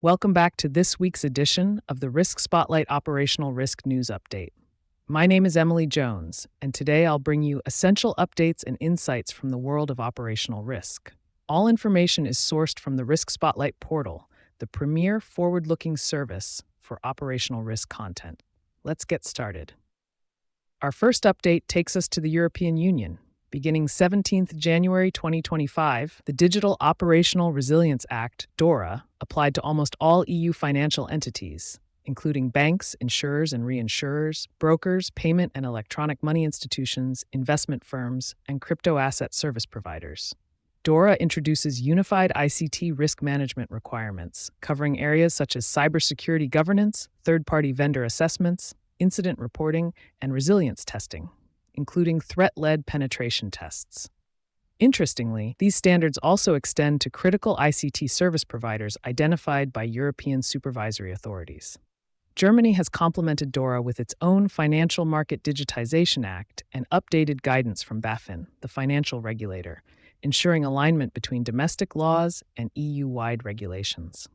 Welcome back to this week's edition of the Risk Spotlight Operational Risk News Update. My name is Emily Jones, and today I'll bring you essential updates and insights from the world of operational risk. All information is sourced from the Risk Spotlight Portal, the premier forward-looking service for operational risk content. Let's get started. Our first update takes us to the European Union. Beginning 17th January 2025, the Digital Operational Resilience Act, DORA, applied to almost all EU financial entities, including banks, insurers and reinsurers, brokers, payment and electronic money institutions, investment firms, and crypto asset service providers. DORA introduces unified ICT risk management requirements, covering areas such as cybersecurity governance, third-party vendor assessments, incident reporting, and resilience testing, including threat-led penetration tests. Interestingly, these standards also extend to critical ICT service providers identified by European supervisory authorities. Germany has complemented DORA with its own Financial Market Digitization Act and updated guidance from BaFin, the financial regulator, ensuring alignment between domestic laws and EU-wide regulations.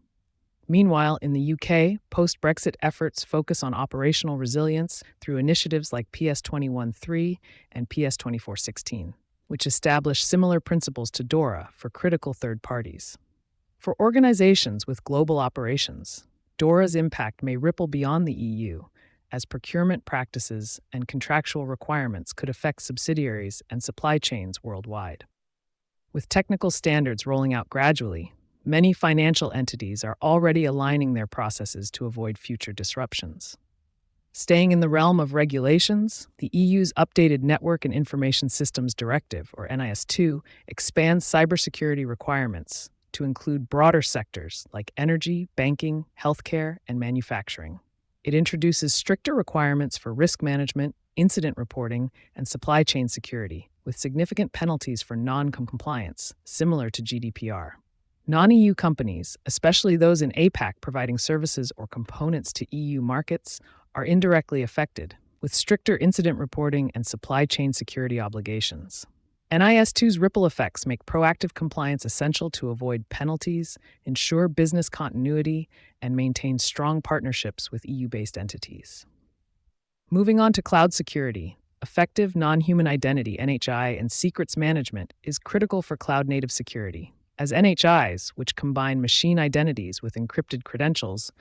Meanwhile, in the UK, post-Brexit efforts focus on operational resilience through initiatives like PS21.3 and PS24.16, which establish similar principles to DORA for critical third parties. For organizations with global operations, DORA's impact may ripple beyond the EU, as procurement practices and contractual requirements could affect subsidiaries and supply chains worldwide. With technical standards rolling out gradually, many financial entities are already aligning their processes to avoid future disruptions. Staying in the realm of regulations, the EU's updated Network and Information Systems Directive, or NIS2, expands cybersecurity requirements to include broader sectors like energy, banking, healthcare, and manufacturing. It introduces stricter requirements for risk management, incident reporting, and supply chain security, with significant penalties for non-compliance, similar to GDPR. Non-EU companies, especially those in APAC providing services or components to EU markets, are indirectly affected, with stricter incident reporting and supply chain security obligations. NIS2's ripple effects make proactive compliance essential to avoid penalties, ensure business continuity, and maintain strong partnerships with EU-based entities. Moving on to cloud security, effective non-human identity (NHI) and secrets management is critical for cloud-native security, as NHIs, which combine machine identities with encrypted credentials,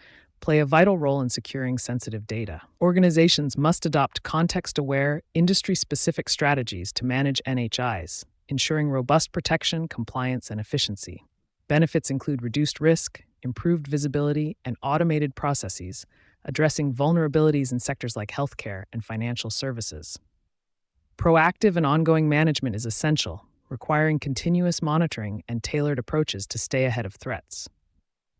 play a vital role in securing sensitive data. Organizations must adopt context-aware, industry-specific strategies to manage NHIs, ensuring robust protection, compliance, and efficiency. Benefits include reduced risk, improved visibility, and automated processes, addressing vulnerabilities in sectors like healthcare and financial services. Proactive and ongoing management is essential, requiring continuous monitoring and tailored approaches to stay ahead of threats.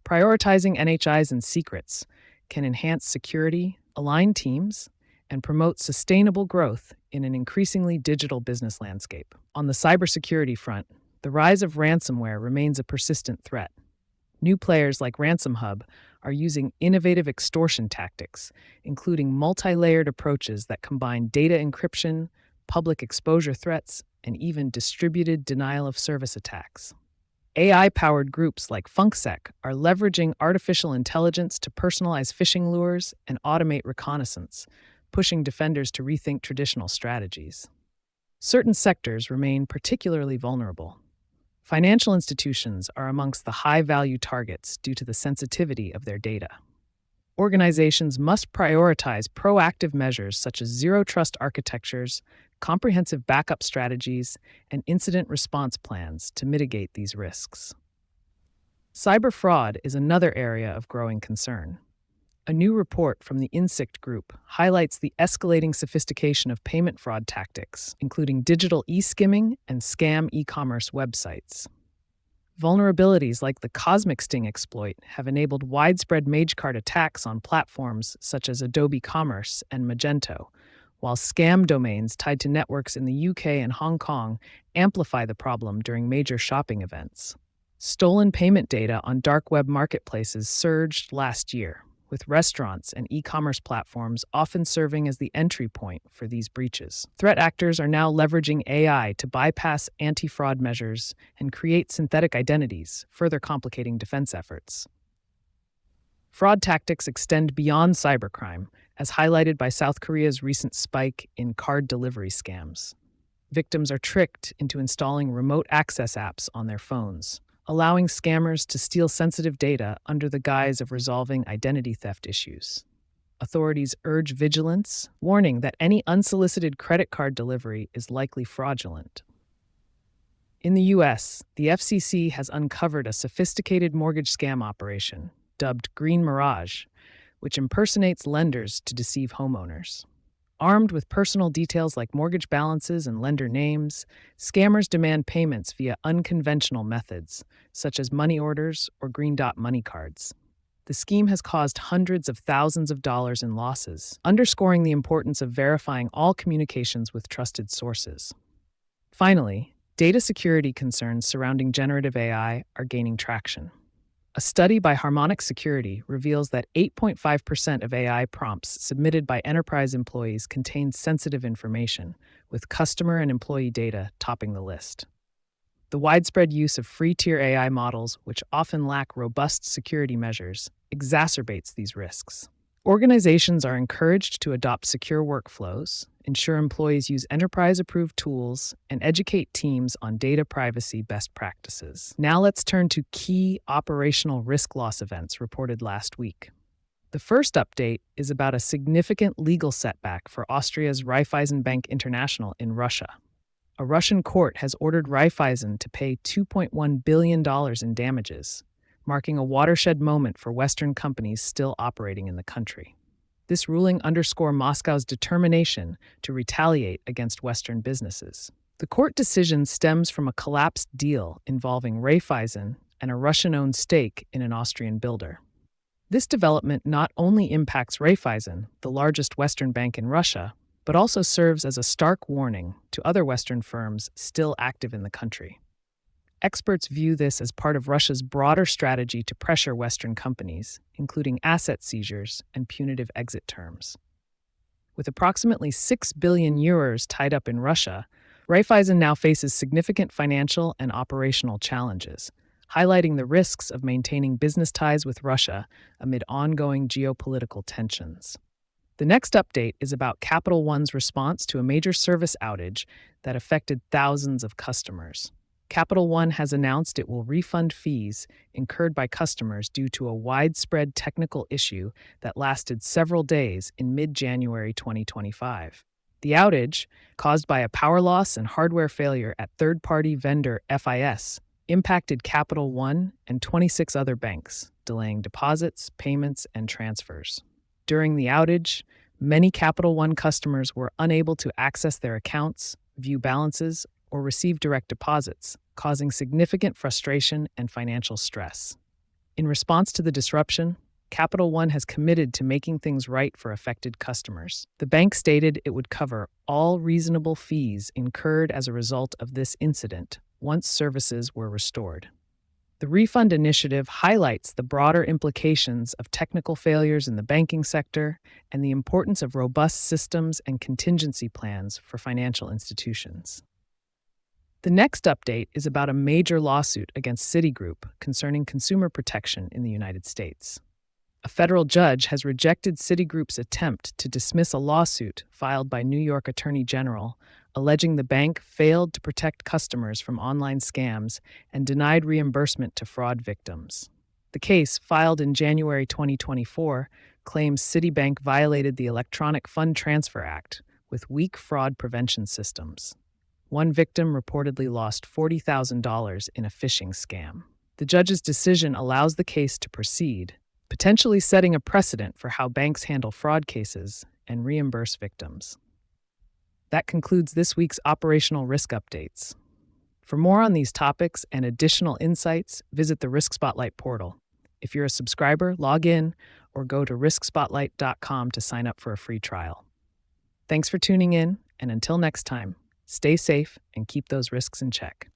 Prioritizing NHIs and secrets can enhance security, align teams, and promote sustainable growth in an increasingly digital business landscape. On the cybersecurity front, the rise of ransomware remains a persistent threat. New players like RansomHub are using innovative extortion tactics, including multi-layered approaches that combine data encryption, public exposure threats, and even distributed denial-of-service attacks. AI-powered groups like FunkSec are leveraging artificial intelligence to personalize phishing lures and automate reconnaissance, pushing defenders to rethink traditional strategies. Certain sectors remain particularly vulnerable. Financial institutions are amongst the high-value targets due to the sensitivity of their data. Organizations must prioritize proactive measures such as zero-trust architectures, comprehensive backup strategies, and incident response plans to mitigate these risks. Cyber fraud is another area of growing concern. A new report from the INSICT Group highlights the escalating sophistication of payment fraud tactics, including digital e-skimming and scam e-commerce websites. Vulnerabilities like the Cosmic Sting exploit have enabled widespread MageCard attacks on platforms such as Adobe Commerce and Magento, while scam domains tied to networks in the UK and Hong Kong amplify the problem during major shopping events. Stolen payment data on dark web marketplaces surged last year, with restaurants and e-commerce platforms often serving as the entry point for these breaches. Threat actors are now leveraging AI to bypass anti-fraud measures and create synthetic identities, further complicating defense efforts. Fraud tactics extend beyond cybercrime, as highlighted by South Korea's recent spike in card delivery scams. Victims are tricked into installing remote access apps on their phones, allowing scammers to steal sensitive data under the guise of resolving identity theft issues. Authorities urge vigilance, warning that any unsolicited credit card delivery is likely fraudulent. In the U.S., the FCC has uncovered a sophisticated mortgage scam operation, dubbed Green Mirage, which impersonates lenders to deceive homeowners. Armed with personal details like mortgage balances and lender names, scammers demand payments via unconventional methods, such as money orders or green dot money cards. The scheme has caused hundreds of thousands of dollars in losses, underscoring the importance of verifying all communications with trusted sources. Finally, data security concerns surrounding generative AI are gaining traction. A study by Harmonic Security reveals that 8.5% of AI prompts submitted by enterprise employees contain sensitive information, with customer and employee data topping the list. The widespread use of free-tier AI models, which often lack robust security measures, exacerbates these risks. Organizations are encouraged to adopt secure workflows, ensure employees use enterprise-approved tools, and educate teams on data privacy best practices. Now let's turn to key operational risk loss events reported last week. The first update is about a significant legal setback for Austria's Raiffeisen Bank International in Russia. A Russian court has ordered Raiffeisen to pay $2.1 billion in damages, marking a watershed moment for Western companies still operating in the country. This ruling underscores Moscow's determination to retaliate against Western businesses. The court decision stems from a collapsed deal involving Raiffeisen and a Russian-owned stake in an Austrian builder. This development not only impacts Raiffeisen, the largest Western bank in Russia, but also serves as a stark warning to other Western firms still active in the country. Experts view this as part of Russia's broader strategy to pressure Western companies, including asset seizures and punitive exit terms. With approximately 6 billion euros tied up in Russia, Raiffeisen now faces significant financial and operational challenges, highlighting the risks of maintaining business ties with Russia amid ongoing geopolitical tensions. The next update is about Capital One's response to a major service outage that affected thousands of customers. Capital One has announced it will refund fees incurred by customers due to a widespread technical issue that lasted several days in mid-January 2025. The outage, caused by a power loss and hardware failure at third-party vendor FIS, impacted Capital One and 26 other banks, delaying deposits, payments, and transfers. During the outage, many Capital One customers were unable to access their accounts, view balances, or receive direct deposits, causing significant frustration and financial stress. In response to the disruption, Capital One has committed to making things right for affected customers. The bank stated it would cover all reasonable fees incurred as a result of this incident once services were restored. The refund initiative highlights the broader implications of technical failures in the banking sector and the importance of robust systems and contingency plans for financial institutions. The next update is about a major lawsuit against Citigroup concerning consumer protection in the United States. A federal judge has rejected Citigroup's attempt to dismiss a lawsuit filed by New York Attorney General, alleging the bank failed to protect customers from online scams and denied reimbursement to fraud victims. The case, filed in January 2024, claims Citibank violated the Electronic Fund Transfer Act with weak fraud prevention systems. One victim reportedly lost $40,000 in a phishing scam. The judge's decision allows the case to proceed, potentially setting a precedent for how banks handle fraud cases and reimburse victims. That concludes this week's operational risk updates. For more on these topics and additional insights, visit the RiskSpotlight Portal. If you're a subscriber, log in or go to riskspotlight.com to sign up for a free trial. Thanks for tuning in, and until next time, stay safe and keep those risks in check.